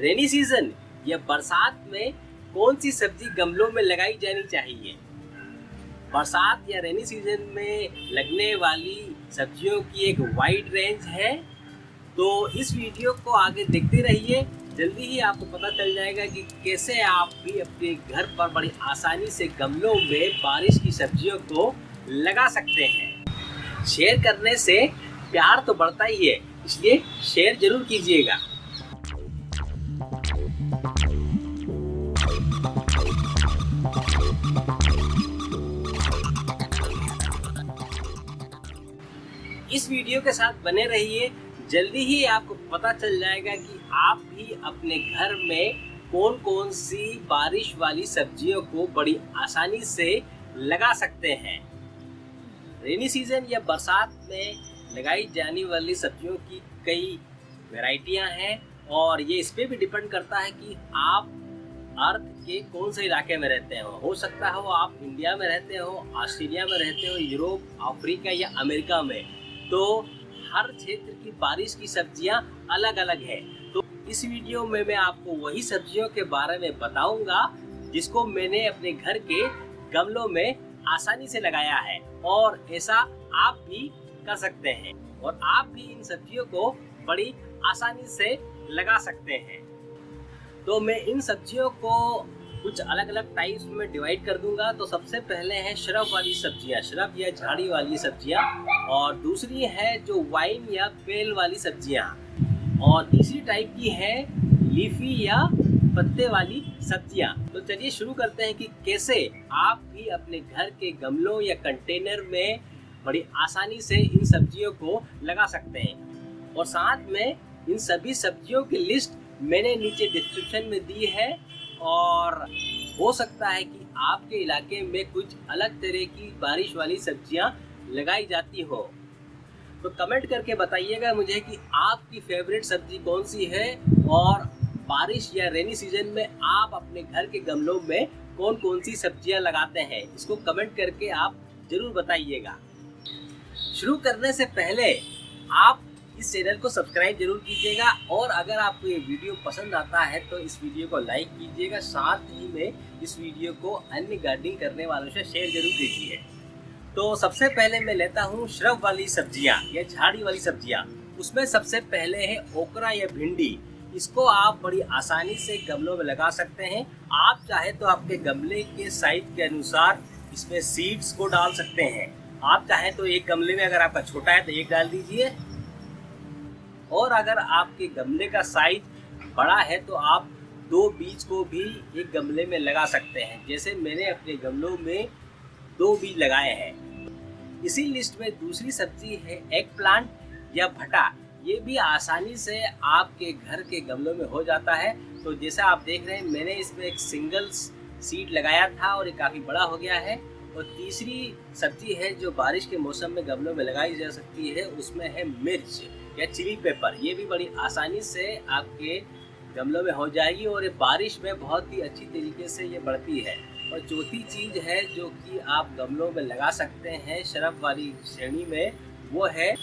Rainy season या बरसात में कौन सी सब्जी गमलों में लगाई जानी चाहिए? बरसात या रेनी सीजन में लगने वाली सब्जियों की एक वाइड रेंज है, तो इस वीडियो को आगे देखते रहिए। जल्दी ही आपको पता चल जाएगा कि कैसे आप भी अपने घर पर बड़ी आसानी से गमलों में बारिश की सब्जियों को लगा सकते हैं। शेयर करने से प्यार तो बढ़ता ही है, इसलिए शेयर जरूर कीजिएगा। इस वीडियो के साथ बने रहिए। जल्दी ही आपको पता चल जाएगा कि आप भी अपने घर में कौन कौन सी बारिश वाली सब्जियों को बड़ी आसानी से लगा सकते हैं। रेनी सीजन या बरसात में लगाई जाने वाली सब्जियों की कई वैरायटियां हैं और ये इस पे भी डिपेंड करता है कि आप अर्थ के कौन से इलाके में रहते हो सकता है वो आप इंडिया में रहते हो, ऑस्ट्रेलिया में रहते हो, यूरोप, अफ्रीका या अमेरिका में। तो हर क्षेत्र की बारिश की सब्जियां अलग अलग है। तो इस वीडियो में मैं आपको वही सब्जियों के बारे में बताऊंगा जिसको मैंने अपने घर के गमलों में आसानी से लगाया है, और ऐसा आप भी कर सकते हैं और आप भी इन सब्जियों को बड़ी आसानी से लगा सकते हैं। तो मैं इन सब्जियों को कुछ अलग अलग टाइप्स में डिवाइड कर दूंगा। तो सबसे पहले है श्रब वाली सब्जियां, श्रब या झाड़ी वाली सब्जियां, और दूसरी है जो वाइन या बेल वाली सब्जियां, और तीसरी टाइप की है लीफी या पत्ते वाली सब्जियां। तो चलिए शुरू करते हैं कि कैसे आप भी अपने घर के गमलों या कंटेनर में बड़ी आसानी से इन सब्जियों को लगा सकते हैं। और साथ में इन सभी सब्जियों की लिस्ट मैंने नीचे डिस्क्रिप्शन में दी है, और हो सकता है कि आपके इलाके में कुछ अलग तरह की बारिश वाली सब्जियां लगाई जाती हो। तो कमेंट करके बताइएगा मुझे कि आपकी फेवरेट सब्जी कौन सी है, और बारिश या रेनी सीजन में आप अपने घर के गमलों में कौन कौन सी सब्जियां लगाते हैं। इसको कमेंट करके आप जरूर बताइएगा। शुरू करने से पहले आप इस चैनल को सब्सक्राइब जरूर कीजिएगा, और अगर आपको ये वीडियो पसंद आता है तो इस वीडियो को लाइक कीजिएगा। साथ ही में इस वीडियो को अन्य गार्डनिंग करने वालों से शेयर जरूर कीजिए। तो सबसे पहले मैं लेता हूँ श्रब वाली सब्जियाँ या झाड़ी वाली सब्जियाँ। उसमें सबसे पहले है ओकरा या भिंडी। इसको आप बड़ी आसानी से गमलों में लगा सकते हैं। आप चाहे तो आपके गमले के साइज के अनुसार इसमें सीड्स को डाल सकते हैं। आप चाहे तो एक गमले में अगर आपका छोटा है तो एक डाल दीजिए, और अगर आपके गमले का साइज बड़ा है तो आप दो बीज को भी एक गमले में लगा सकते हैं। जैसे मैंने अपने गमलों में 2 बीज लगाए हैं। इसी लिस्ट में दूसरी सब्जी है एग प्लांट या भटा। ये भी आसानी से आपके घर के गमलों में हो जाता है। तो जैसा आप देख रहे हैं मैंने इसमें एक सिंगल सीड लगाया था और ये काफ़ी बड़ा हो गया है। और तीसरी सब्जी है जो बारिश के मौसम में गमलों में लगाई जा सकती है, उसमें है मिर्च या चिली पेपर। ये भी बड़ी आसानी से आपके गमलों में हो जाएगी और ये बारिश में बहुत ही अच्छी तरीके से ये बढ़ती है। और चौथी चीज़ है जो कि आप गमलों में लगा सकते हैं श्रब वाली श्रेणी में, वो है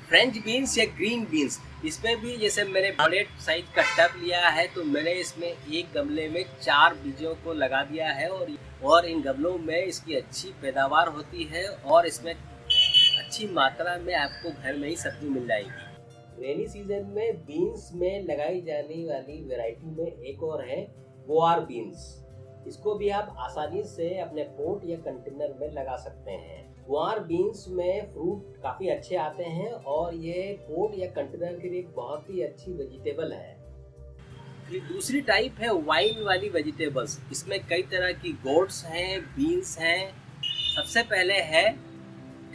फ्रेंच बीन्स या ग्रीन बीन्स। इसमें भी जैसे मैंने बड़े साइज का टब लिया है तो मैंने इसमें एक गमले में 4 बीजों को लगा दिया है, और इन गमलों में इसकी अच्छी पैदावार होती है और इसमें अच्छी मात्रा में आपको घर में ही सब्जी मिल जाएगी। रेनी सीजन में बीन्स में लगाई जाने वाली वैरायटी में एक और है गुआर बीन्स। इसको भी आप आसानी से अपने पोट या कंटेनर में लगा सकते हैं। गुआर बीन्स में फ्रूट काफ़ी अच्छे आते हैं और ये पोट या कंटेनर के लिए बहुत ही अच्छी वेजिटेबल है। फिर दूसरी टाइप है वाइन वाली वेजिटेबल्स। इसमें कई तरह की गोड्स हैं, बीन्स हैं। सबसे पहले है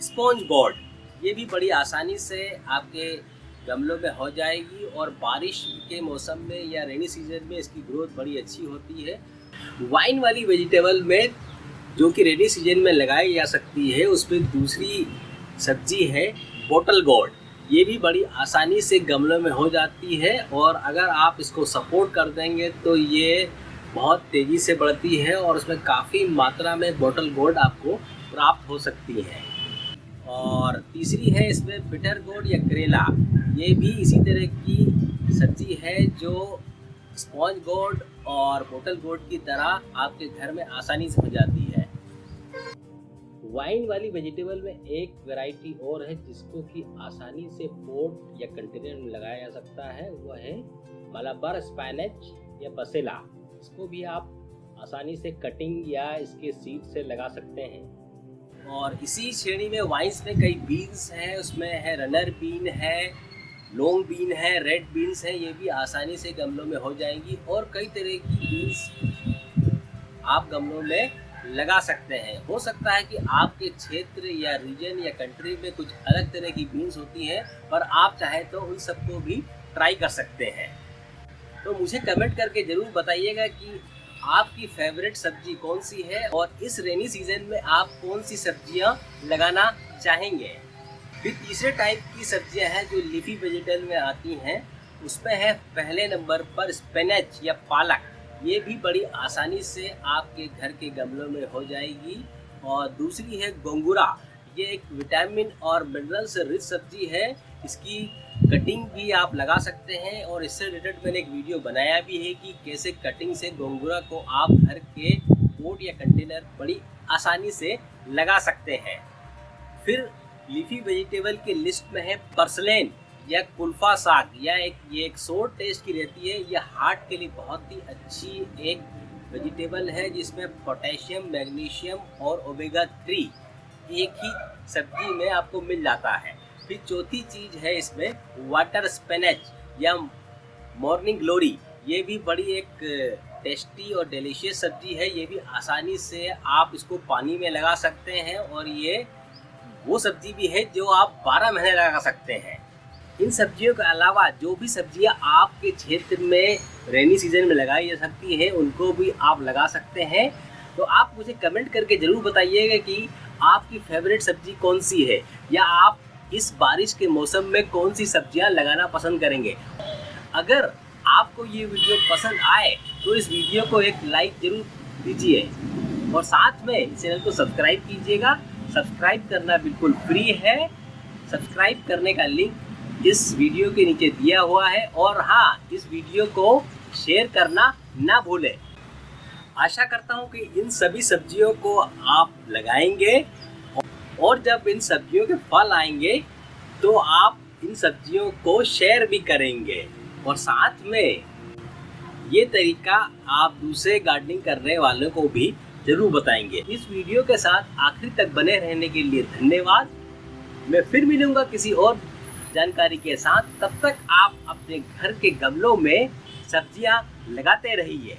स्पॉन्ज गोड। ये भी बड़ी आसानी से आपके गमलों में हो जाएगी और बारिश के मौसम में या रेनी सीजन में इसकी ग्रोथ बड़ी अच्छी होती है। वाइन वाली वेजिटेबल में जो कि रेनी सीजन में लगाई जा सकती है, उसमें दूसरी सब्जी है बॉटल गोड। ये भी बड़ी आसानी से गमलों में हो जाती है, और अगर आप इसको सपोर्ट कर देंगे तो ये बहुत तेज़ी से बढ़ती है और उसमें काफ़ी मात्रा में बॉटल गोड आपको प्राप्त हो सकती है। और तीसरी है इसमें बिटर गोड या करेला। ये भी इसी तरह की सब्जी है जो स्पॉन्ज गोर्ड और बोतल गोर्ड की तरह आपके घर में आसानी से हो जाती है। वाइन वाली वेजिटेबल में एक वैरायटी और है जिसको कि आसानी से पोट या कंटेनर में लगाया जा सकता है, वह है मलाबार स्पिनच या बसेला। इसको भी आप आसानी से कटिंग या इसके सीड से लगा सकते हैं। और इसी श्रेणी में वाइन्स में कई बीन्स हैं, उसमें है रनर बीन है, लॉन्ग बीन है, रेड बीन्स है, ये भी आसानी से गमलों में हो जाएंगी। और कई तरह की बीन्स आप गमलों में लगा सकते हैं। हो सकता है कि आपके क्षेत्र या रीजन या कंट्री में कुछ अलग तरह की बीन्स होती हैं, पर आप चाहें तो उन सबको भी ट्राई कर सकते हैं। तो मुझे कमेंट करके ज़रूर बताइएगा कि आपकी फेवरेट सब्जी कौन सी है और इस रेनी सीजन में आप कौन सी सब्जियां लगाना चाहेंगे। फिर तीसरे टाइप की सब्जियां हैं जो लीफी वेजिटेबल में आती हैं। उसमें है पहले नंबर पर स्पिनच या पालक। ये भी बड़ी आसानी से आपके घर के गमलों में हो जाएगी। और दूसरी है गोंगुरा। ये एक विटामिन और मिनरल से रिच सब्जी है। इसकी कटिंग भी आप लगा सकते हैं और इससे रिलेटेड मैंने एक वीडियो बनाया भी है कि कैसे कटिंग से गोंगुरा को आप घर के पोट या कंटेनर बड़ी आसानी से लगा सकते हैं। फिर लीफी वेजिटेबल के लिस्ट में है पर्सलेन या कुल्फा साग। ये एक सोर टेस्ट की रहती है। यह हार्ट के लिए बहुत ही अच्छी एक वेजिटेबल है जिसमें पोटेशियम, मैग्नीशियम और ओमेगा 3 एक ही सब्जी में आपको मिल जाता है। फिर चौथी चीज़ है इसमें वाटर स्पिनच या मॉर्निंग ग्लोरी। ये भी बड़ी एक टेस्टी और डिलीशियस सब्जी है। ये भी आसानी से आप इसको पानी में लगा सकते हैं और ये वो सब्जी भी है जो आप 12 महीने लगा सकते हैं। इन सब्जियों के अलावा जो भी सब्जियां आपके क्षेत्र में रेनी सीजन में लगाई जा सकती हैं उनको भी आप लगा सकते हैं। तो आप मुझे कमेंट करके ज़रूर बताइएगा कि आपकी फेवरेट सब्जी कौन सी है या आप इस बारिश के मौसम में कौन सी सब्जियां लगाना पसंद करेंगे। अगर आपको ये वीडियो पसंद आए तो इस वीडियो को एक लाइक ज़रूर दीजिए और साथ में चैनल को सब्सक्राइब कीजिएगा। सब्सक्राइब करना बिल्कुल फ्री है। सब्सक्राइब करने का लिंक इस वीडियो के नीचे दिया हुआ है। और हाँ, इस वीडियो को शेयर करना ना भूलें। आशा करता हूँ कि इन सभी सब्जियों को आप लगाएंगे और जब इन सब्जियों के फल आएंगे तो आप इन सब्जियों को शेयर भी करेंगे और साथ में ये तरीका आप दूसरे गार्डनिंग करने वालों को भी ज़रूर बताएंगे। इस वीडियो के साथ आखिर तक बने रहने के लिए धन्यवाद। मैं फिर मिलूँगा किसी और जानकारी के साथ। तब तक आप अपने घर के गमलों में सब्जियां लगाते रहिए।